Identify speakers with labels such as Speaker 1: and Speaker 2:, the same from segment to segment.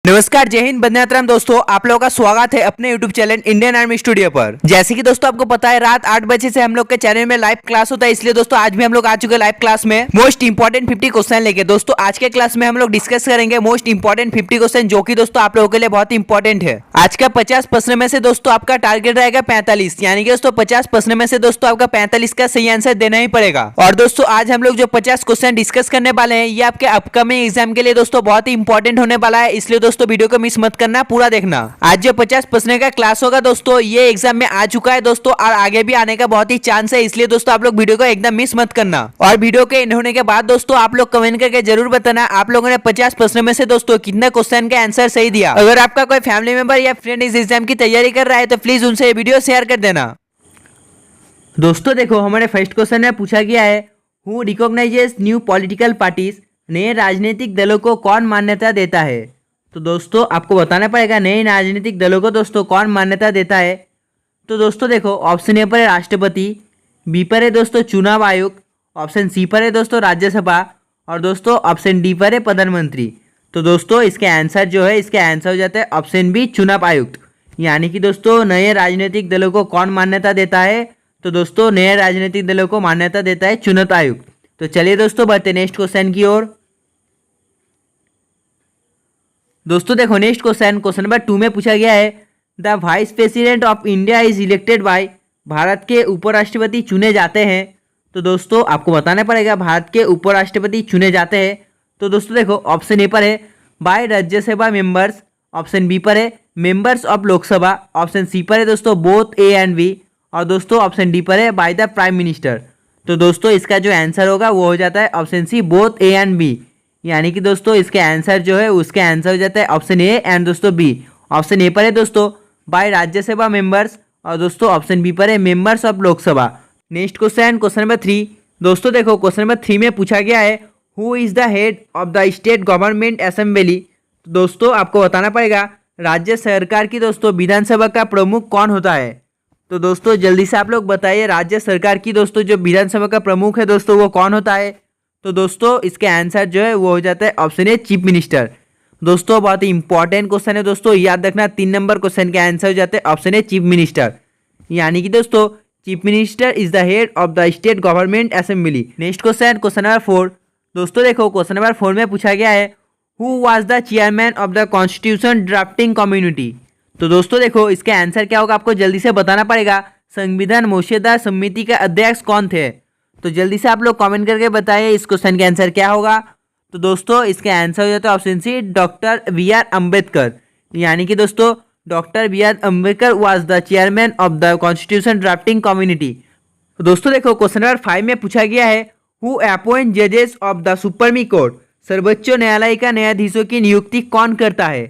Speaker 1: नमस्कार, जय हिंद, वंदे मातरम। दोस्तों, आप लोगों का स्वागत है अपने YouTube channel Indian army studio पर। जैसे कि दोस्तों आपको पता है, रात 8 बजे से हम लोग के चैनल में लाइव क्लास होता है, इसलिए दोस्तों आज भी हम लोग आ चुके हैं लाइव क्लास में मोस्ट इंपॉर्टेंट 50 क्वेश्चन लेके। दोस्तों आज के क्लास में हम लोग डिस्कस करेंगे मोस्ट इंपॉर्टेंट 50 क्वेश्चन, जो कि दोस्तों आप लोगों के लिए बहुत इंपॉर्टेंट है। आज का 50 प्रश्न में से दोस्तों आपका टारगेट रहेगा 45, यानी कि दोस्तों 50 प्रश्न में से दोस्तों आपका 45 का सही आंसर देना ही पड़ेगा। और दोस्तों आज हम लोग जो 50 क्वेश्चन डिस्कस करने वाले हैं, ये आपके अपकमिंग एग्जाम के लिए दोस्तों बहुत ही इंपॉर्टेंट होने वाला है, इसलिए दोस्तों वीडियो को मिस मत करना, पूरा देखना। आज जो 50 प्रश्न का क्लास होगा दोस्तों, ये एग्जाम में आ चुका है दोस्तों, और आगे भी आने का बहुत ही चांस है, इसलिए दोस्तों आप लोग वीडियो को एकदम मिस मत करना। और वीडियो के एंड होने के बाद दोस्तों आप लोग कमेंट करके जरूर बताना आप लोगों ने 50 प्रश्न में से दोस्तों कितने क्वेश्चन का आंसर सही दिया। अगर आपका कोई फैमिली मेंबर या फ्रेंड इस एग्जाम की तैयारी कर रहा है तो प्लीज उनसे ये वीडियो शेयर कर देना। दोस्तों देखो, हमारे फर्स्ट क्वेश्चन में पूछा गया है, who recognises new political parties, नए राजनीतिक दलों को कौन मान्यता देता है। तो दोस्तों आपको बताना पड़ेगा नए राजनीतिक दलों को दोस्तों कौन मान्यता देता है। तो दोस्तों देखो, ऑप्शन ए पर है राष्ट्रपति, बी पर है दोस्तों चुनाव आयोग, ऑप्शन सी पर है दोस्तों राज्यसभा, और दोस्तों ऑप्शन डी पर है प्रधानमंत्री। तो दोस्तों इसके आंसर जो है, इसके आंसर हो जाता है ऑप्शन बी चुनाव आयुक्त। यानी कि दोस्तों नए राजनीतिक दलों को कौन मान्यता देता है, तो दोस्तों नए राजनीतिक दलों को मान्यता देता है चुनाव आयुक्त। तो चलिए दोस्तों बढ़ते नेक्स्ट क्वेश्चन की ओर। दोस्तों देखो नेक्स्ट क्वेश्चन नंबर 2 में पूछा गया है, the vice president of India is elected bye, Bharat के उपराष्ट्रपति चुने जाते हैं। तो दोस्तों आपको बताना पड़ेगा भारत के उपराष्ट्रपति चुने जाते हैं। तो दोस्तों देखो, ऑप्शन ए पर है by Rajya Sabha members, option B पर है members of Lok Sabha, option C पर है दोस्तों बोथ ए एंड बी, और दोस्तों ऑप्शन डी पर है बाय द प्राइम मिनिस्टर। तो दोस्तों इसका जो आंसर होगा वो हो जाता है option C both A and B. यानी कि दोस्तों इसके आंसर जो है उसके आंसर हो जाता है ऑप्शन ए एंड दोस्तों बी। ऑप्शन ए पर है दोस्तों बाय राज्यसभा मेंबर्स, और दोस्तों ऑप्शन बी पर है members of Lok Sabha. Next question number 3। दोस्तों देखो क्वेश्चन नंबर 3 में पूछा गया है, who is the head of the state government assembly. तो दोस्तों आपको बताना पड़ेगा राज्य सरकार की दोस्तों विधानसभा का प्रमुख कौन होता है। तो दोस्तों जल्दी से आप लोग बताइए राज्य सरकार की दोस्तों जो विधानसभा का प्रमुख है दोस्तों वो कौन होता है। तो दोस्तों इसके आंसर जो है वो हो जाता है ऑप्शन ए चीफ मिनिस्टर। दोस्तों बहुत ही इंपॉर्टेंट क्वेश्चन है दोस्तों, याद रखना 3 नंबर क्वेश्चन के आंसर हो जाते हैं ऑप्शन ए चीफ मिनिस्टर। यानी कि दोस्तों chief minister is the head of the state government assembly. Next question number 4। दोस्तों देखो क्वेश्चन नंबर 4 में पूछा गया है, who was the chairman of the constitution drafting community. तो दोस्तों देखो इसके आंसर क्या होगा, आपको जल्दी से बताना पड़ेगा संविधान मसौदा समिति के अध्यक्ष कौन थे। तो जल्दी से आप लोग कमेंट करके बताइए इस क्वेश्चन का आंसर क्या होगा। तो दोस्तों इसके आंसर हो जाता है option C doctor B R Ambedkar. यानी कि दोस्तों doctor B R Ambedkar was the chairman of the constitution drafting community. तो दोस्तों देखो क्वेश्चन नंबर 5 में पूछा गया है, हु अपॉइंट जजेस ऑफ द सुप्रीम कोर्ट, सर्वोच्च न्यायालय का न्यायाधीशों की नियुक्ति कौन करता है।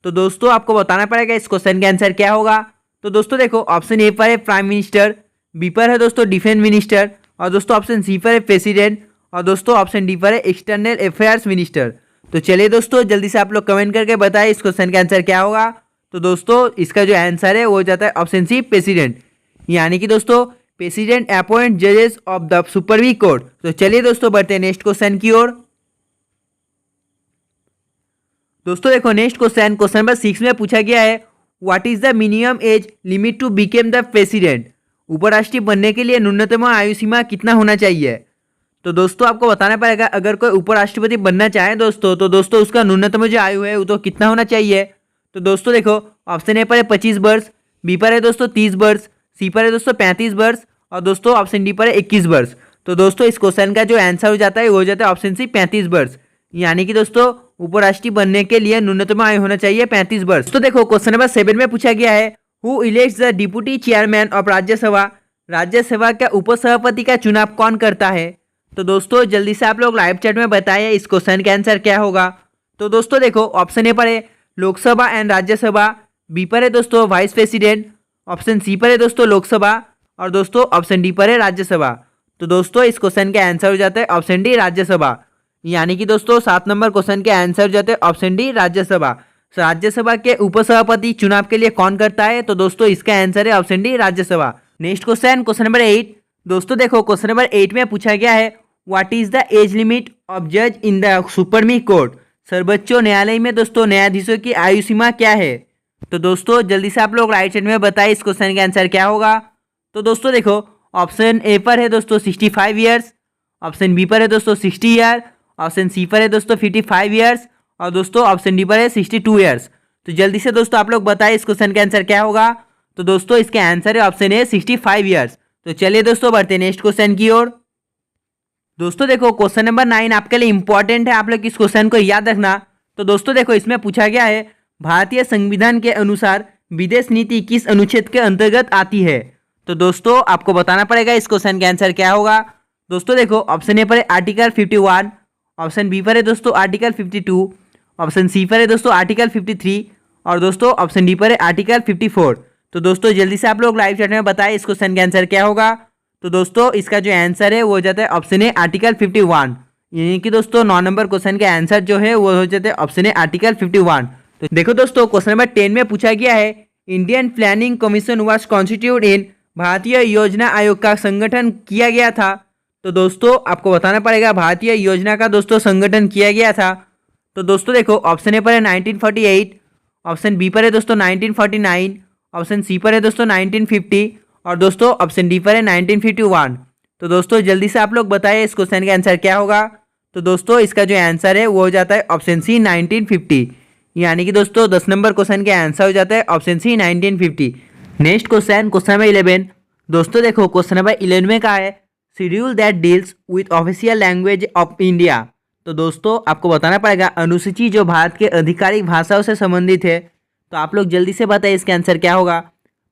Speaker 1: तो दोस्तों आपको बताना पड़ेगा इस क्वेश्चन का आंसर क्या होगा। तो दोस्तों देखो ऑप्शन ए पर है प्राइम मिनिस्टर, बी पर है दोस्तों डिफेंस मिनिस्टर, और दोस्तों ऑप्शन सी पर है प्रेसिडेंट, और दोस्तों ऑप्शन डी पर है एक्सटर्नल अफेयर्स मिनिस्टर। तो चलिए दोस्तों जल्दी से आप लोग कमेंट करके बताइए इस क्वेश्चन का आंसर क्या होगा। तो दोस्तों इसका जो आंसर है वो हो जाता है ऑप्शन सी प्रेसिडेंट। यानी कि दोस्तों प्रेसिडेंट अपॉइंट जजेस ऑफ द सुप्रीम कोर्ट। तो चलिए दोस्तों बढ़ते हैं नेक्स्ट क्वेश्चन की ओर। दोस्तों देखो नेक्स्ट क्वेश्चन नंबर 6 में पूछा गया है, what is the minimum age limit to became the president. उपराष्ट्रपति बनने के लिए न्यूनतम आयु सीमा कितना होना चाहिए। तो दोस्तों आपको बताना पड़ेगा अगर कोई उपराष्ट्रपति बनना चाहे दोस्तों, तो दोस्तों उसका न्यूनतम जो आयु है वो तो कितना होना चाहिए। तो दोस्तों देखो ऑप्शन ए पर है 25 वर्ष, बी पर है दोस्तों 30 वर्ष, सी पर है दोस्तों 35 वर्ष, और दोस्तों ऑप्शन डी पर है 21 वर्ष। तो दोस्तों इस क्वेश्चन का जो आंसर हो जाता है वो हो जाता है ऑप्शन सी 35 वर्ष। यानी कि दोस्तों उपराष्ट्रपति बनने के लिए न्यूनतम आयु होना चाहिए 35 वर्ष। तो देखो क्वेश्चन नंबर 7 में पूछा गया है, who elects the deputy chairman of Rajya Sabha, Rajya Sabha का उपसभापति का चुनाव कौन करता है। तो दोस्तों जल्दी से आप लोग लाइव चैट में बताइए इस क्वेश्चन का आंसर क्या होगा। तो दोस्तों देखो ऑप्शन ए पर है लोकसभा एंड राज्यसभा, बी पर है दोस्तों वाइस प्रेसिडेंट, ऑप्शन सी पर है दोस्तों लोकसभा, और दोस्तों ऑप्शन डी पर है राज्यसभा। तो दोस्तों इस क्वेश्चन का आंसर हो जाता है ऑप्शन डी राज्यसभा। यानी कि दोस्तों 7 नंबर क्वेश्चन के आंसर हो जाते हैं ऑप्शन डी राज्यसभा। राज्यसभा के उपसभापति चुनाव के लिए कौन करता है। तो दोस्तों इसका आंसर है option D Rajya Sabha. Next question number 8। दोस्तों देखो क्वेश्चन नंबर 8 में पूछा गया है, what is the age limit of जज इन द सुप्रीम कोर्ट, सर्वोच्च न्यायालय में दोस्तों न्यायाधीशों की आयु सीमा क्या है? तो दोस्तों जल्दी से आप लोग राइट साइड में बताइए इस क्वेश्चन का आंसर क्या होगा। तो दोस्तों देखो, ऑप्शन ए पर है दोस्तों 65 ईयर्स, ऑप्शन बी पर है दोस्तों 60 ईयर, ऑप्शन सी पर है दोस्तों 55 ईयर्स और दोस्तों ऑप्शन डी पर है 62 ईयर्स। तो जल्दी से दोस्तों आप लोग बताइए इस क्वेश्चन का आंसर क्या होगा। तो दोस्तों इसका आंसर है ऑप्शन ए 65 ईयर्स। तो चलिए दोस्तों बढ़ते हैं नेक्स्ट क्वेश्चन की ओर। दोस्तों देखो क्वेश्चन नंबर 9 आपके लिए इंपॉर्टेंट है, आप लोग इस क्वेश्चन को याद रखना। तो दोस्तों देखो इसमें पूछा गया है भारतीय संविधान के अनुसार विदेश नीति किस अनुच्छेद के अंतर्गत आती है? तो दोस्तों आपको बताना पड़ेगा इस क्वेश्चन का आंसर क्या होगा। दोस्तों देखो ऑप्शन ए पर है आर्टिकल 51, ऑप्शन बी पर है दोस्तों आर्टिकल 52, ऑप्शन सी पर है दोस्तों आर्टिकल 53 और दोस्तों ऑप्शन डी पर है आर्टिकल 54। तो दोस्तों जल्दी से आप लोग लाइव चैट में बताएं इस क्वेश्चन का आंसर क्या होगा। तो दोस्तों इसका जो आंसर है वो हो जाता है ऑप्शन ए आर्टिकल 51, यानी कि दोस्तों 9 नंबर क्वेश्चन का आंसर जो है वो हो जाता है ऑप्शन ए आर्टिकल 51। तो देखो दोस्तों क्वेश्चन नंबर 10 में पूछा गया है Indian planning commission was constitute in, भारतीय योजना आयोग का संगठन किया गया था। तो दोस्तों आपको बताना पड़ेगा भारतीय योजना का दोस्तों संगठन किया गया था। तो दोस्तों देखो ऑप्शन ए पर है 1948, ऑप्शन बी पर है दोस्तों 1949, ऑप्शन सी पर है दोस्तों 1950 और दोस्तों ऑप्शन डी पर है 1951। तो दोस्तों जल्दी से आप लोग बताइए इस क्वेश्चन का आंसर क्या होगा। तो दोस्तों इसका जो आंसर है वो हो जाता है ऑप्शन सी 1950, यानी कि दोस्तों 10 नंबर क्वेश्चन का आंसर हो जाता है option C 1950। Next question number 11। दोस्तों देखो क्वेश्चन नंबर 11 में कहा है schedule that deals with official language of India. तो दोस्तों आपको बताना पड़ेगा अनुसूची जो भारत के आधिकारिक भाषाओं से संबंधित है। तो आप लोग जल्दी से बताइए इसका आंसर क्या होगा।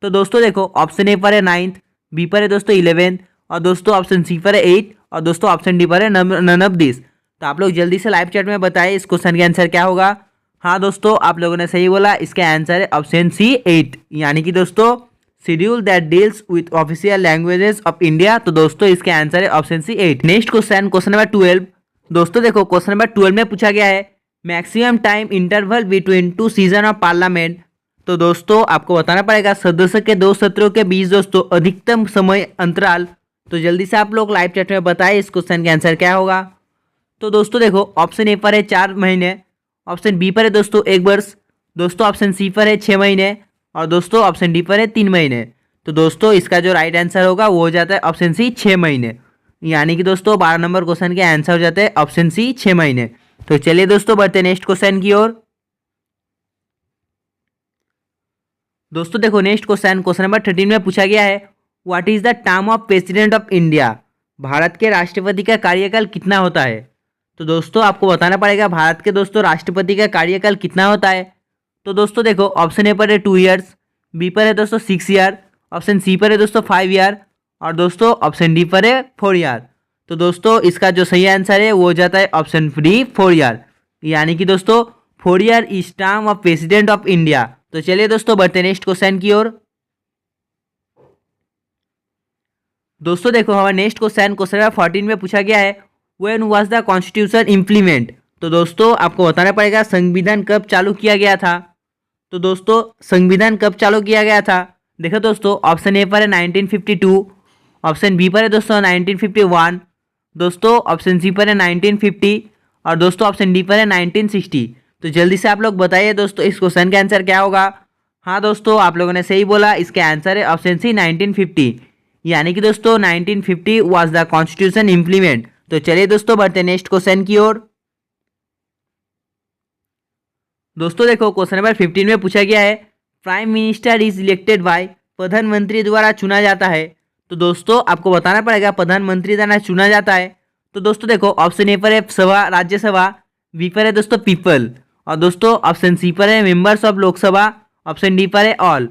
Speaker 1: तो दोस्तों देखो ऑप्शन ए पर है 9th, बी पर है दोस्तों 11th और दोस्तों ऑप्शन सी पर है 8 और दोस्तों ऑप्शन डी पर है नन ऑफ दिस। तो आप लोग जल्दी से लाइव चैट में बताइए इस क्वेश्चन का आंसर क्या होगा। हाँ दोस्तों आप लोगों ने सही बोला, इसका आंसर है ऑप्शन सी 8, यानी कि दोस्तों schedule that deals with official languages of India. तो दोस्तों इसका आंसर है option C 8। Next question number 12। दोस्तों देखो क्वेश्चन नंबर 12 में पूछा गया है maximum time interval between 2 season of parliament. तो दोस्तों आपको बताना पड़ेगा सदस्य के 2 सत्रों के बीच दोस्तों अधिकतम समय अंतराल। तो जल्दी से आप लोग लाइव चैट में बताइए इस क्वेश्चन का आंसर क्या होगा। तो दोस्तों देखो ऑप्शन ए पर है 4 महीने, ऑप्शन बी पर है दोस्तों 1 वर्ष, दोस्तों ऑप्शन सी पर है 6 महीने और दोस्तों ऑप्शन डी पर है 3 महीने। तो दोस्तों इसका जो राइट आंसर होगा वो हो जाता है ऑप्शन सी 6 महीने, यानी कि दोस्तों 12 नंबर क्वेश्चन के आंसर हो जाता है ऑप्शन सी 6 महीने। तो चलिए दोस्तों बढ़ते हैं नेक्स्ट क्वेश्चन की ओर। दोस्तों देखो नेक्स्ट क्वेश्चन नंबर 13 में पूछा गया है what is the term of president of India. Bharat के राष्ट्रपति का कार्यकाल कितना होता है। तो दोस्तों आपको बताना पड़ेगा भारत के दोस्तों राष्ट्रपति का कार्यकाल कितना होता है। तो दोस्तों देखो ऑप्शन ए पर है 2 ईयर्स, बी पर है दोस्तों 6 ईयर, ऑप्शन सी पर है दोस्तों 5 ईयर और दोस्तों ऑप्शन डी पर है 4 ईयर। तो दोस्तों इसका जो सही आंसर है वो हो जाता है ऑप्शन डी 4 ईयर, यानी कि दोस्तों 4 year is term of president of India. तो चलिए दोस्तों बढ़ते हैं नेक्स्ट क्वेश्चन की ओर। दोस्तों देखो हमारा नेक्स्ट क्वेश्चन नंबर 14 में पूछा गया है when was the constitution implement. तो दोस्तों आपको बताना पड़ेगा संविधान कब चालू किया गया था। तो दोस्तों संविधान कब चालू किया गया था। देखो दोस्तों ऑप्शन ए पर है 1952, ऑप्शन बी पर है दोस्तों 1951, दोस्तों ऑप्शन सी पर है 1950 और दोस्तों ऑप्शन डी पर है 1960। तो जल्दी से आप लोग बताइए दोस्तों इस क्वेश्चन का आंसर क्या होगा। हाँ दोस्तों आप लोगों ने सही बोला, इसका आंसर है ऑप्शन सी 1950, यानी कि दोस्तों 1950 वाज द कॉन्स्टिट्यूशन इम्प्लीमेंट। तो चलिए दोस्तों बढ़ते हैं नेक्स्ट क्वेश्चन की ओर। दोस्तों देखो क्वेश्चन नंबर 15 में पूछा गया है prime minister is elected bye, प्रधानमंत्री द्वारा चुना जाता है। तो दोस्तों आपको बताना पड़ेगा प्रधानमंत्री द्वारा चुना जाता है। तो दोस्तों देखो ऑप्शन ए पर है सभा राज्यसभा, बी पर है दोस्तों पीपल और दोस्तों ऑप्शन सी पर है members of Lok Sabha, option D पर है ऑल।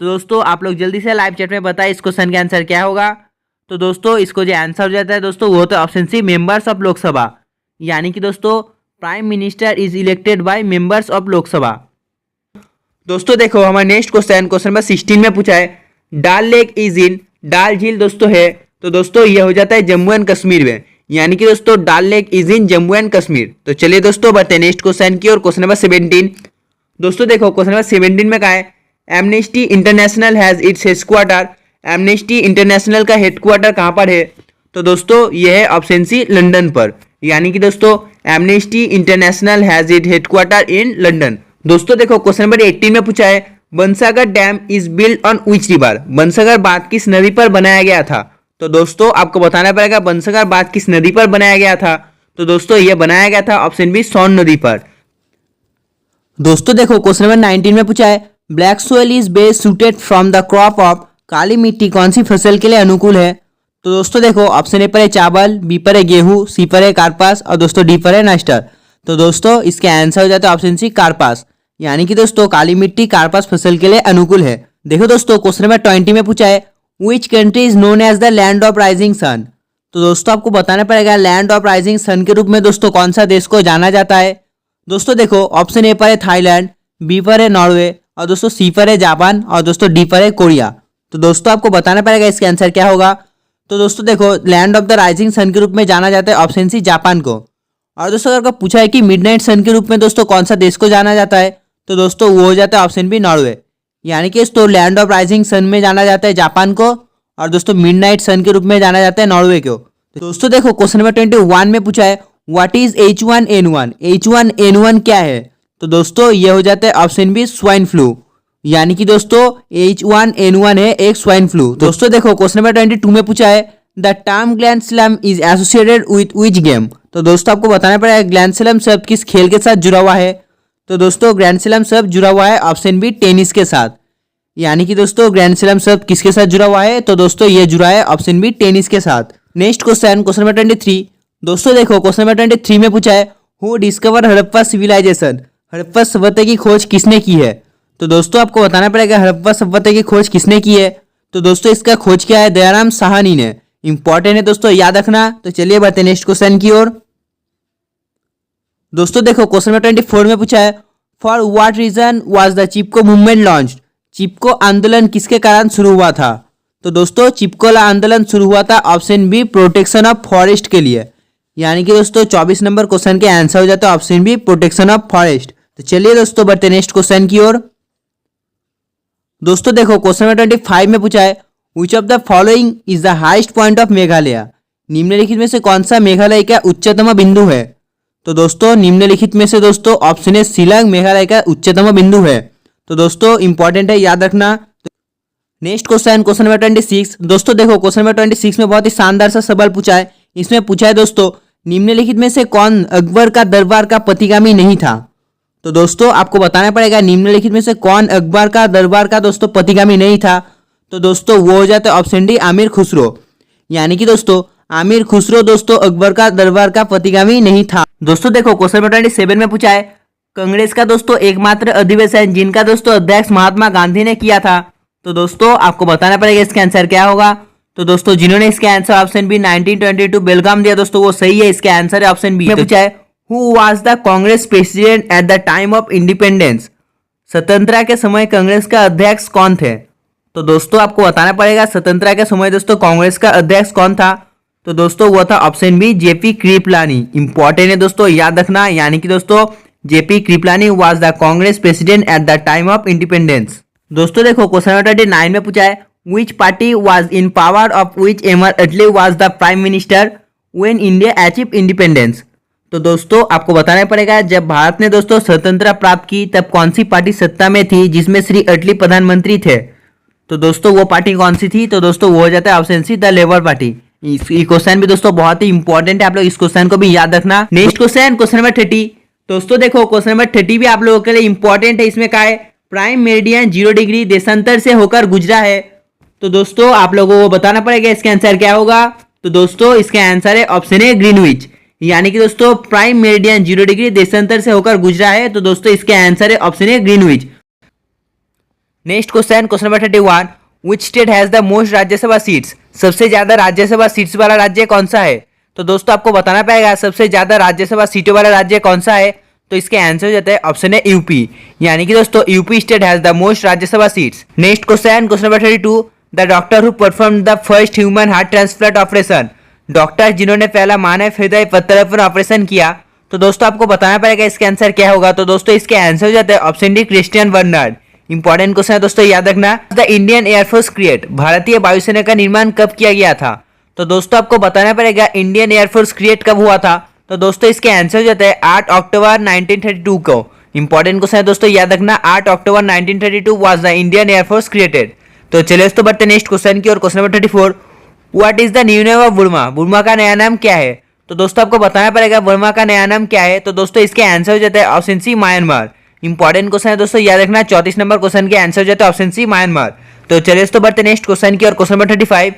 Speaker 1: तो दोस्तों आप लोग जल्दी से लाइव चैट में बताइए इस क्वेश्चन का आंसर क्या होगा। तो दोस्तों इसको जो आंसर हो जाता है दोस्तों वो तो option C members of Lok Sabha, यानी कि दोस्तों prime minister is elected by members of Lok Sabha. दोस्तों देखो हमारा नेक्स्ट क्वेश्चन नंबर 16 में पूछा है डाल लेक इज इन, डाल झील दोस्तों है। तो दोस्तों ये हो जाता है जम्मू एंड कश्मीर में, यानी कि दोस्तों डाल lake is in Jammu and Kashmir. तो चलिए दोस्तों बढ़ते हैं नेक्स्ट क्वेश्चन की और क्वेश्चन नंबर 17। दोस्तों देखो क्वेश्चन नंबर 17 में कहा है amnesty international has its headquarter. Amnesty international का हेडक्वार्टर कहाँ पर है। तो दोस्तों ये है ऑप्शन सी लंदन पर, यानी कि दोस्तों amnesty international has it headquarter in London. दोस्तों देखो क्वेश्चन नंबर 18 में पूछा है Bansagar dam is build on which river. Bansagar बांध किस नदी पर बनाया गया था। तो दोस्तों आपको बताना पड़ेगा बनसागर बांध किस नदी पर बनाया गया था। तो दोस्तों यह बनाया गया था ऑप्शन बी सोन नदी पर। दोस्तों देखो क्वेश्चन नंबर 19 में पूछा है black soil is best suited from the crop of. काली मिट्टी कौन सी फसल के लिए अनुकूल है। तो दोस्तों देखो ऑप्शन ए पर है चावल, बी पर है गेहूं, सी पर है कार्पास और दोस्तों डी पर है नस्टर। तो दोस्तों इसका आंसर हो जाता है ऑप्शन सी कार्पास। यानी कि दोस्तों काली मिट्टी कार्पास फसल के लिए अनुकूल है। देखो दोस्तों क्वेश्चन नंबर 20 में पूछा है which country is known as the land of rising sun. तो दोस्तों आपको बताना पड़ेगा लैंड ऑफ राइजिंग सन के रूप में दोस्तों कौन सा देश को जाना जाता है। दोस्तों देखो ऑप्शन ए पर है थाईलैंड, बी पर है नॉर्वे और दोस्तों सी पर है जापान और दोस्तों डी पर है कोरिया। तो दोस्तों आपको बताना पड़ेगा इसका आंसर क्या होगा। तो दोस्तों देखो land of the rising sun के रूप में जाना जाता है ऑप्शन सी जापान को। और दोस्तों अगर पूछा है कि मिडनाइट सन के रूप में दोस्तों कौन सा देश को जाना जाता है तो दोस्तों वो हो जाता है ऑप्शन बी नॉर्वे। यानी कि दोस्तों लैंड ऑफ राइजिंग सन में जाना जाता है जापान को और दोस्तों मिडनाइट सन के रूप में जाना जाता है नॉर्वे को। तो दोस्तों देखो क्वेश्चन नंबर 21 में पूछा है व्हाट इज H1N1। H1N1 क्या है। तो दोस्तों ये हो जाता है ऑप्शन बी स्वाइन फ्लू। यानी कि दोस्तों H1N1 है एक स्वाइन फ्लू। दोस्तों देखो क्वेश्चन नंबर 22 में पूछा है the term gland slam is associated with which game. तो दोस्तों आपको बताना पड़ेगा ग्लैंड स्लैम शब्द किस खेल के साथ जुड़ा हुआ है। तो दोस्तों ग्रैंड स्लैम शब्द जुड़ा हुआ है ऑप्शन बी टेनिस के साथ। यानी कि दोस्तों ग्रैंड स्लैम शब्द किसके साथ जुड़ा हुआ है। तो दोस्तों ये जुड़ा है ऑप्शन बी टेनिस के साथ। Next question question number 23। दोस्तों देखो क्वेश्चन नंबर 23 में पूछा है who discover Harappa civilisation. Harappa सभ्यता की खोज किसने की है। तो दोस्तों आपको बताना पड़ेगा हड़प्पा सभ्यता की खोज किसने की है। तो दोस्तों इसका खोज किया है दयाराम साहनी ने। इंपॉर्टेंट है दोस्तों याद रखना। तो चलिए बढ़ते नेक्स्ट क्वेश्चन की ओर। दोस्तों देखो क्वेश्चन नंबर 24 में पूछा है for what reason was the Chipko movement launch. Chipko आंदोलन किसके कारण शुरू हुआ था। तो दोस्तों चिपको आंदोलन शुरू हुआ था option B protection of forest के लिए। यानी कि दोस्तों 24 नंबर क्वेश्चन के आंसर हो जाता है option B protection of forest. तो चलिए दोस्तों बढ़ते नेक्स्ट क्वेश्चन की ओर। दोस्तों देखो क्वेश्चन नंबर 25 में पूछा है which of the following is the highest point of Meghalaya. निम्नलिखित में से कौन सा मेघालय का उच्चतम बिंदु है। तो दोस्तों निम्नलिखित में से दोस्तों ऑप्शन ए शिलांग मेघालय का उच्चतम बिंदु है। तो दोस्तों इंपॉर्टेंट है याद रखना। Next question question number 26। दोस्तों देखो क्वेश्चन नंबर 26 में बहुत ही शानदार सा सवाल पूछा है। इसमें पूछा है दोस्तों निम्नलिखित में से कौन अकबर का दरबार का प्रतिगामी नहीं था। तो दोस्तों आपको बताना पड़ेगा निम्नलिखित में से कौन अकबर का दरबार का दोस्तों प्रतिगामी नहीं था। तो दोस्तों वो हो जाता है ऑप्शन डी आमिर खुसरो। यानी कि दोस्तों आमिर खुसरो दोस्तों अकबर का दरबार का प्रतिगामी नहीं था। दोस्तों देखो क्वेश्चन नंबर 27 में पूछा है कांग्रेस का दोस्तों एकमात्र अधिवेशन जिनका दोस्तों अध्यक्ष महात्मा गांधी ने किया था। तो दोस्तों आपको बताना पड़ेगा इसका आंसर क्या होगा। तो दोस्तों जिन्होंने इसका आंसर ऑप्शन बी 1922 बेलगाम दिया दोस्तों वो सही है। इसका आंसर है ऑप्शन बी। में पूछा है who was the Congress president at the time of independence. स्वतंत्रता के समय कांग्रेस का अध्यक्ष कौन थे। तो दोस्तों आपको बताना पड़ेगा स्वतंत्रता के समय दोस्तों कांग्रेस का अध्यक्ष कौन था। तो दोस्तों वो था option B JP Kripalani. Important है दोस्तों याद रखना। यानी कि दोस्तों JP Kripalani was the Congress president at the time of independence. दोस्तों देखो क्वेश्चन नंबर 29 में पूछा है which party was in power of which एमर Attlee was the prime minister when India achieve independence. तो दोस्तों आपको बताना पड़ेगा जब भारत ने दोस्तों स्वतंत्रता प्राप्त की तब कौन सी पार्टी सत्ता में थी जिसमें श्री अटली प्रधानमंत्री थे। तो दोस्तों वो पार्टी कौन सी थी। तो दोस्तों वो हो जाता है option see the labour party. ये क्वेश्चन भी दोस्तों बहुत ही इंपॉर्टेंट है। आप लोग इस क्वेश्चन को भी याद रखना। Next question question number 30। दोस्तों देखो क्वेश्चन नंबर 30 भी आप लोगों के लिए इंपॉर्टेंट है। इसमें क्या है प्राइम मेरिडियन 0 डिग्री देशांतर से होकर गुजरा है। तो दोस्तों आप लोगों को बताना पड़ेगा इसका आंसर क्या होगा। तो दोस्तों इसका आंसर है ऑप्शन ए ग्रीनविच। यानी कि दोस्तों प्राइम मेरिडियन 0 डिग्री देशांतर से होकर गुजरा है। तो दोस्तों इसका आंसर है option A Greenwich. Next question question number 31। Which state has the most Rajya Sabha seats. सबसे ज्यादा राज्यसभा सीट्स वाला राज्य कौन सा है। तो दोस्तों आपको बताना पड़ेगा सबसे ज्यादा राज्यसभा सीटों वाला राज्य कौन सा है। तो इसका आंसर हो जाता है ऑप्शन है यूपी। यानी कि दोस्तों UP state has the most Rajya Sabha seats. Next question question number 32। The doctor who perform the first human heart transplant operation. Doctor जिन्होंने पहला मानव हृदय प्रत्यारोपण ऑपरेशन किया। तो दोस्तों आपको बताना पड़ेगा इसका आंसर क्या होगा। तो दोस्तों इसका आंसर हो जाता है option D Christian Barnard. Important question है दोस्तों याद रखना। The Indian Air Force create. भारतीय वायुसेना का निर्माण कब किया गया था। तो दोस्तों आपको बताना पड़ेगा इंडियन एयरफोर्स क्रिएट कब हुआ था। तो दोस्तों इसके आंसर हो जाता है 8 अक्टूबर 1932 को। इंपॉर्टेंट क्वेश्चन है दोस्तों, याद रखना 8 October 1932 was the Indian air force created. तो चलिए दोस्तों बढ़ते नेक्स्ट क्वेश्चन की ओर। Question number 34, what is the new name of Burma? Burma का नया नाम क्या है? तो दोस्तों आपको बताना पड़ेगा बुर्मा का नया नाम क्या है। तो दोस्तों इसके आंसर हो जाता है option C Myanmar. Important question है दोस्तों, याद रखना 34 नंबर क्वेश्चन के आंसर हो जाता है ऑप्शन सी म्यांमार। तो चलिए दोस्तों बढ़ते नेक्स्ट क्वेश्चन की ओर। Question number 35,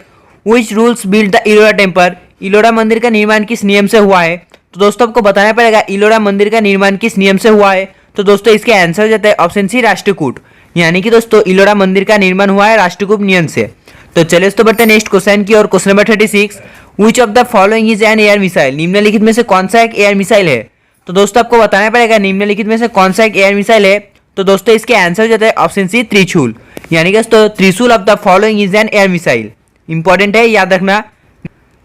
Speaker 1: which rules build the Ellora temple? Ellora मंदिर का निर्माण किस नियम से हुआ है? तो दोस्तों आपको बताना पड़ेगा इलोरा मंदिर का निर्माण किस नियम से हुआ है। तो दोस्तों इसके आंसर हो जाता है ऑप्शन सी राष्ट्रकूट। यानी कि दोस्तों इलोरा मंदिर का निर्माण हुआ है राष्ट्रकूट नियम से। तो चलिए दोस्तों बढ़ते नेक्स्ट क्वेश्चन की ओर। Question number 36, which of the following is an air missile? निम्नलिखित में से कौन सा एक एयर मिसाइल है? तो दोस्तों आपको बताना पड़ेगा निम्नलिखित में से कौन सा एक एयर मिसाइल है। तो दोस्तों इसके आंसर हो जाता है ऑप्शन सी त्रिशूल। यानी कि दोस्तों त्रिशूल of the following is an air missile. Important है, याद रखना।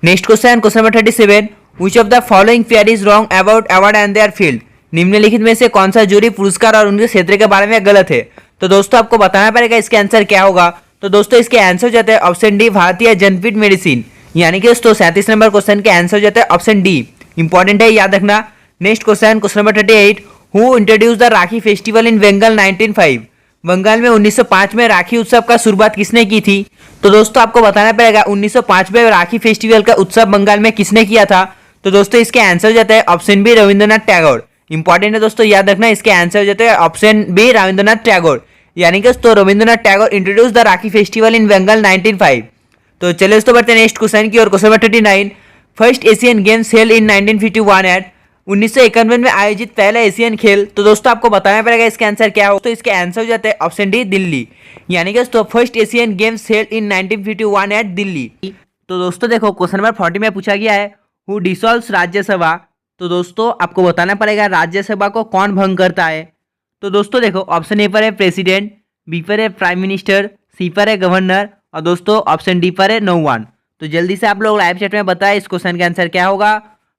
Speaker 1: Next question, question number 37, which of the following fair is wrong about award and their field? निम्नलिखित में से कौन सा जूरी पुरस्कार और उनके क्षेत्र के बारे में गलत है? तो दोस्तों आपको बताना पड़ेगा इसके आंसर क्या होगा। तो दोस्तों इसके आंसर हो जाता है ऑप्शन डी भारतीय जनपीठ मेडिसिन। यानी कि दोस्तों 37 नंबर क्वेश्चन के आंसर हो जाता है ऑप्शन डी। इंपॉर्टेंट है, याद रखना। Next question, question number 38, who introduce the Rakhi festival in Bengal 1905? Bengal में 1905 में राखी उत्सव का शुरुआत किसने की थी? तो दोस्तों आपको बताना पड़ेगा 1905 में राखी फेस्टिवल का उत्सव बंगाल में किसने किया था? तो दोस्तों इसके आंसर हो जाता है option B Rabindranath Tagore. Important है दोस्तों, याद रखना। इसके आंसर हो जाता है ऑप्शन बी रविंद्रनाथ टैगोर। यानी कि दोस्तों Rabindranath Tagore introduce the Rakhi festival in Bengal 1905। तो चलिए दोस्तों बढ़ते हैं नेक्स्ट क्वेश्चन की ओर। Question number 39, first Asian games held in 1951 at? 1951 में आयोजित पहला एशियन खेल। तो दोस्तों आपको बताना पड़ेगा इसके आंसर क्या हो। तो इसके आंसर हो जाता है ऑप्शन डी दिल्ली। यानी कि दोस्तों first Asian games held in 1951 at Delhi. तो दोस्तों देखो क्वेश्चन नंबर 40 में पूछा गया है, हु डिसॉल्व्स राज्यसभा? तो दोस्तों आपको बताना पड़ेगा राज्यसभा को कौन भंग करता है। तो दोस्तों देखो ऑप्शन ए पर है प्रेसिडेंट, बी पर है प्राइम मिनिस्टर, सी पर है गवर्नर और दोस्तों ऑप्शन डी पर है नो वन। तो जल्दी से आप लोग लाइव चैट में बताएं इस क्वेश्चन का आंसर क्या होगा।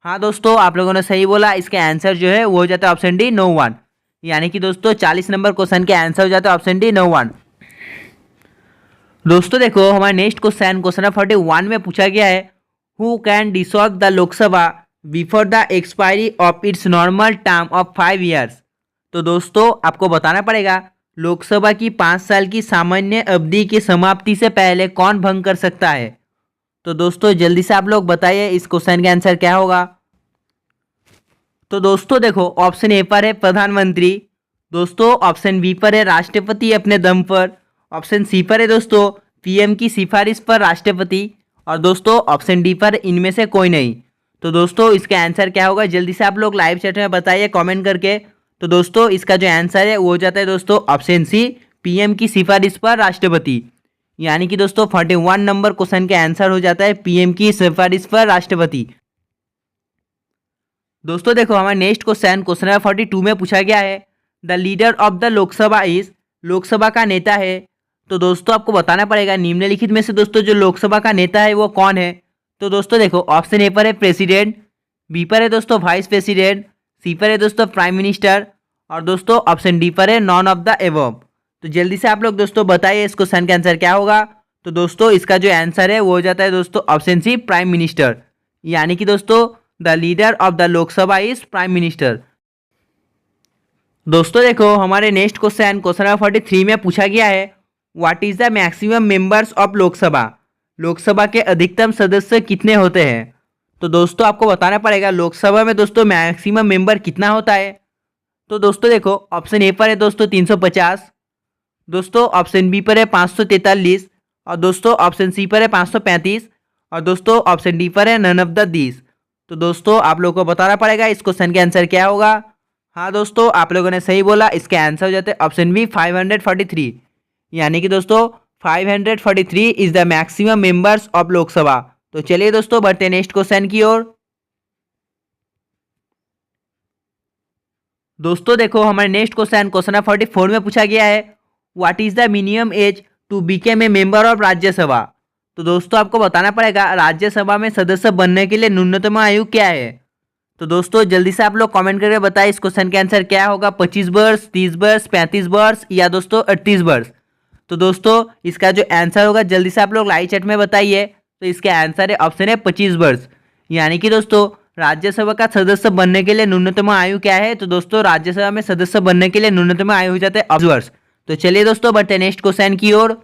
Speaker 1: हाँ दोस्तों आप लोगों ने सही बोला, इसका आंसर जो है वो हो जाता है ऑप्शन डी नो वन। यानी कि दोस्तों 40 नंबर क्वेश्चन के आंसर हो जाता है ऑप्शन डी नो वन। दोस्तों देखो हमारा नेक्स्ट क्वेश्चन, क्वेश्चन नंबर 41 में पूछा गया है, who can dissolve the Lok Sabha before the expiry of its normal term of 5 years? तो दोस्तों आपको बताना पड़ेगा लोकसभा की 5 साल की सामान्य अवधि की समाप्ति से पहले कौन भंग कर सकता है। तो दोस्तों जल्दी से आप लोग बताइए इस क्वेश्चन का आंसर क्या होगा। तो दोस्तों देखो ऑप्शन ए पर है प्रधानमंत्री, दोस्तों ऑप्शन बी पर है राष्ट्रपति अपने दम पर, ऑप्शन सी पर है दोस्तों पीएम की सिफारिश पर राष्ट्रपति और दोस्तों ऑप्शन डी पर इनमें से कोई नहीं। तो दोस्तों इसका आंसर क्या होगा, जल्दी से आप लोग लाइव चैट में बताइए कमेंट करके। तो दोस्तों इसका जो आंसर है वो हो जाता है दोस्तों ऑप्शन सी पीएम की सिफारिश पर राष्ट्रपति। यानी कि दोस्तों 41 नंबर क्वेश्चन का आंसर हो जाता है पीएम की सिफारिश पर राष्ट्रपति। दोस्तों देखो हमारा नेक्स्ट क्वेश्चन, क्वेश्चन नंबर 42 में पूछा गया है, the leader of the Lok Sabha is? Lok Sabha का नेता है। तो दोस्तों आपको बताना पड़ेगा निम्नलिखित में से दोस्तों जो लोकसभा का नेता है वो कौन है। तो दोस्तों देखो ऑप्शन ए पर है प्रेसिडेंट, बी पर है दोस्तों वाइस प्रेसिडेंट, सी पर है दोस्तों प्राइम मिनिस्टर और दोस्तों ऑप्शन डी पर है नॉन ऑफ द एबव। तो जल्दी से आप लोग दोस्तों बताइए इस क्वेश्चन का आंसर क्या होगा। तो दोस्तों इसका जो आंसर है वो हो जाता है दोस्तों ऑप्शन सी प्राइम मिनिस्टर। यानी कि दोस्तों the leader of the Lok Sabha is prime minister. दोस्तों देखो हमारे नेक्स्ट क्वेश्चन, क्वेश्चन नंबर 43 में पूछा गया है, what is the maximum members of Lok Sabha? Lok Sabha के अधिकतम सदस्य कितने होते हैं? तो दोस्तों आपको बताना पड़ेगा लोकसभा में दोस्तों मैक्सिमम मेंबर कितना होता है। तो दोस्तों देखो ऑप्शन ए पर है दोस्तों 350, दोस्तों ऑप्शन बी पर है 543 और दोस्तों ऑप्शन सी पर है 535 और दोस्तों ऑप्शन डी पर है नन ऑफ द दीज। तो दोस्तों आप लोगों को बताना पड़ेगा इस क्वेश्चन के आंसर क्या होगा। हाँ दोस्तों आप लोगों ने सही बोला, इसका आंसर हो जाता है ऑप्शन बी 543। यानी कि दोस्तों 543 is the maximum members of Lok Sabha. तो चलिए दोस्तों बढ़ते हैं नेक्स्ट क्वेश्चन की ओर। दोस्तों देखो हमारे नेक्स्ट क्वेश्चन, क्वेश्चन नंबर 44 में पूछा गया है, what is the minimum age to became a member of Rajya Sabha? तो दोस्तों आपको बताना पड़ेगा राज्यसभा में सदस्य बनने के लिए न्यूनतम आयु क्या है। तो दोस्तों जल्दी से आप लोग कमेंट करके बताएं इस क्वेश्चन का आंसर क्या होगा। 25 वर्ष, 30 वर्ष, 35 वर्ष या दोस्तों 38 वर्ष। तो दोस्तों इसका जो आंसर होगा जल्दी से आप लोग लाइव चैट में बताइए। तो इसका आंसर है ऑप्शन है 25 वर्ष। यानी कि दोस्तों राज्यसभा का सदस्य बनने के लिए न्यूनतम आयु क्या है? तो दोस्तों राज्यसभा में सदस्य बनने के लिए न्यूनतम आयु हो जाता है 18 वर्ष। तो चलिए दोस्तों बढ़ते हैं नेक्स्ट क्वेश्चन की ओर।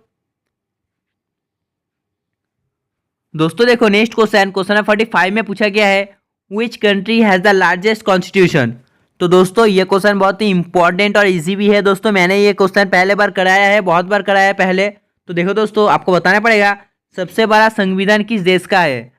Speaker 1: दोस्तों देखो नेक्स्ट क्वेश्चन 45 में पूछा गया है, which country has the largest constitution? तो दोस्तों ये क्वेश्चन बहुत ही इंपॉर्टेंट और इजी भी है दोस्तों। मैंने ये क्वेश्चन पहले बार कराया है, बहुत बार कराया है पहले। तो देखो दोस्तों आपको बताना पड़ेगा सबसे बड़ा संविधान किस देश का है?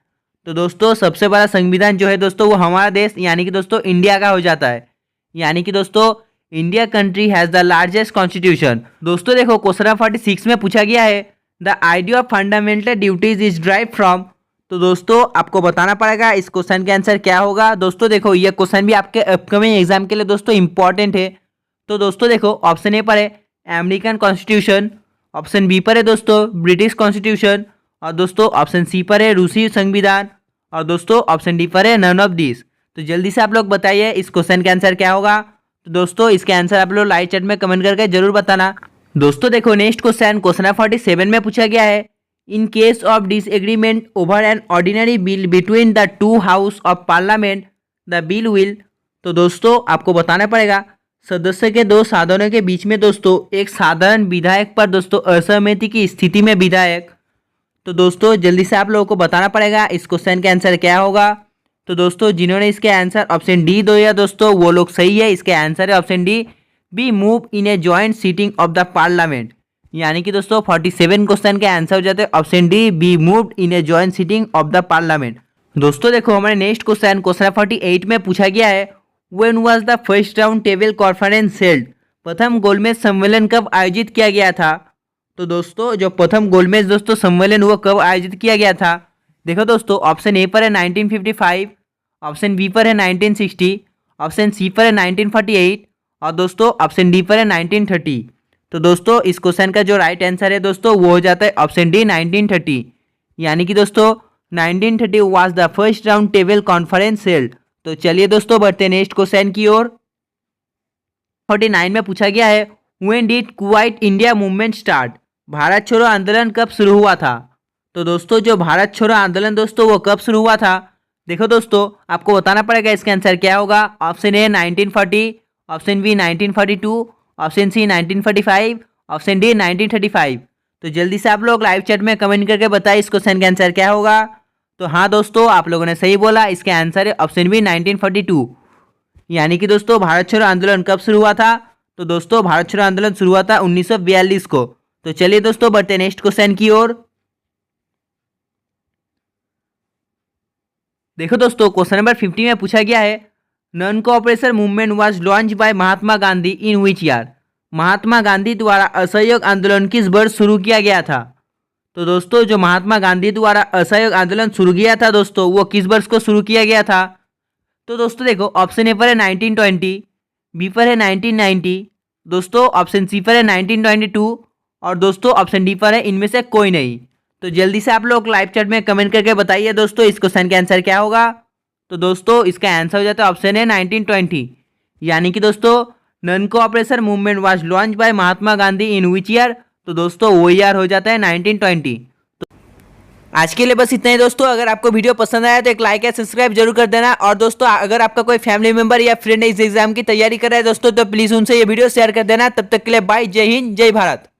Speaker 1: तो दोस्तों सबसे बड़ा संविधान जो है दोस्तों वो हमारा देश यानी कि दोस्तों इंडिया का हो जाता है। यानी कि दोस्तों India country has the largest constitution. दोस्तों देखो क्वेश्चन 46 में पूछा गया है, the idea of fundamental duties is drive from. तो दोस्तों आपको बताना पड़ेगा इस क्वेश्चन के आंसर क्या होगा। दोस्तों देखो ये क्वेश्चन भी आपके अपकमिंग एग्जाम के लिए दोस्तों इंपॉर्टेंट है। तो दोस्तों देखो ऑप्शन ए पर है अमेरिकन कॉन्स्टिट्यूशन, ऑप्शन बी पर है दोस्तों ब्रिटिश कॉन्स्टिट्यूशन, और दोस्तों ऑप्शन सी पर है रूसी संविधान, और दोस्तों ऑप्शन डी पर है नन ऑफ दिस। तो जल्दी से आप लोग बताइए इस क्वेश्चन का आंसर क्या होगा। तो दोस्तों इसके आंसर आप लोग लाइव चैट में कमेंट करके जरूर बताना। दोस्तों देखो नेक्स्ट क्वेश्चन 47 में पूछा गया है, in case of disagreement over an ordinary bill between the two house of parliament the bill will. तो दोस्तों आपको बताना पड़ेगा सदस्य के दो सदनों के बीच में दोस्तों एक साधारण विधायक पर दोस्तों असहमति की स्थिति में विधायक। तो दोस्तों जल्दी से आप लोगों को बताना पड़ेगा इस क्वेश्चन का आंसर क्या होगा। तो दोस्तों जिन्होंने इसके आंसर ऑप्शन डी दिया दोस्तों वो लोग सही है। इसके आंसर है option D, be move in a joint sitting of the parliament. यानी कि दोस्तों 47 क्वेश्चन के आंसर हो जाते हैं option D, be moved in a joint sitting of the parliament. दोस्तों देखो हमारे नेक्स्ट क्वेश्चन 48 में पूछा गया है, when was the first round table conference held? प्रथम गोलमेज सम्मेलन कब आयोजित किया गया था? तो दोस्तों जो प्रथम गोलमेज दोस्तों सम्मेलन वो कब आयोजित किया गया था? देखो दोस्तों ऑप्शन ए पर है 1955, ऑप्शन बी पर है 1960, ऑप्शन सी पर है 1948, और दोस्तों ऑप्शन डी पर है 1930। तो दोस्तों इस क्वेश्चन का जो राइट आंसर है दोस्तों वो हो जाता है ऑप्शन डी 1930। यानी कि दोस्तों 1930 was the first round table conference held. तो चलिए दोस्तों बढ़ते हैं नेक्स्ट क्वेश्चन की ओर। 49 में पूछा गया है, when did quit India movement start? Bharat छोड़ो आंदोलन कब शुरू हुआ था? तो दोस्तों जो भारत छोड़ो आंदोलन दोस्तों वो कब शुरू हुआ था? देखो दोस्तों आपको बताना पड़ेगा इसका आंसर क्या होगा। Option A 1940, option B 1942, option C 1945, option D 1935। तो जल्दी से आप लोग लाइव चैट में कमेंट करके बताइए इस क्वेश्चन का आंसर क्या होगा। तो हाँ दोस्तों आप लोगों ने सही बोला, इसका आंसर है ऑप्शन बी 1942। यानी कि दोस्तों भारत छोड़ो आंदोलन कब शुरू हुआ था? तो दोस्तों भारत छोड़ो आंदोलन शुरू हुआ था 1942 को। तो चलिए दोस्तों बढ़ते नेक्स्ट क्वेश्चन की ओर। देखो दोस्तों क्वेश्चन नंबर 50 में पूछा गया है, non cooperation movement was launch by Mahatma Gandhi in which year? Mahatma Gandhi द्वारा असहयोग आंदोलन किस वर्ष शुरू किया गया था? तो दोस्तों जो महात्मा गांधी द्वारा असहयोग आंदोलन शुरू किया था दोस्तों वो किस वर्ष को शुरू किया गया था? तो दोस्तों देखो ऑप्शन ए पर है 1920, बी पर है 1990, दोस्तों ऑप्शन सी पर है 1922, और दोस्तों ऑप्शन डी पर है इनमें से कोई नहीं। तो जल्दी से आप लोग लाइव चैट में कमेंट करके बताइए दोस्तों इस क्वेश्चन का आंसर क्या होगा। तो दोस्तों इसका आंसर हो जाता है ऑप्शन है 1920। यानी कि दोस्तों non cooperation movement was launch by Mahatma Gandhi in which year? तो दोस्तों वो ईयर हो जाता है 1920। तो आज के लिए बस इतना ही दोस्तों। अगर आपको वीडियो पसंद आया तो एक लाइक या सब्सक्राइब जरूर कर देना। और दोस्तों अगर आपका कोई फैमिली मेंबर या फ्रेंड इस एग्जाम की तैयारी कर रहा है दोस्तों तो प्लीज उनसे ये वीडियो शेयर कर देना। तब तक के लिए बाय, जय हिंद, जय भारत।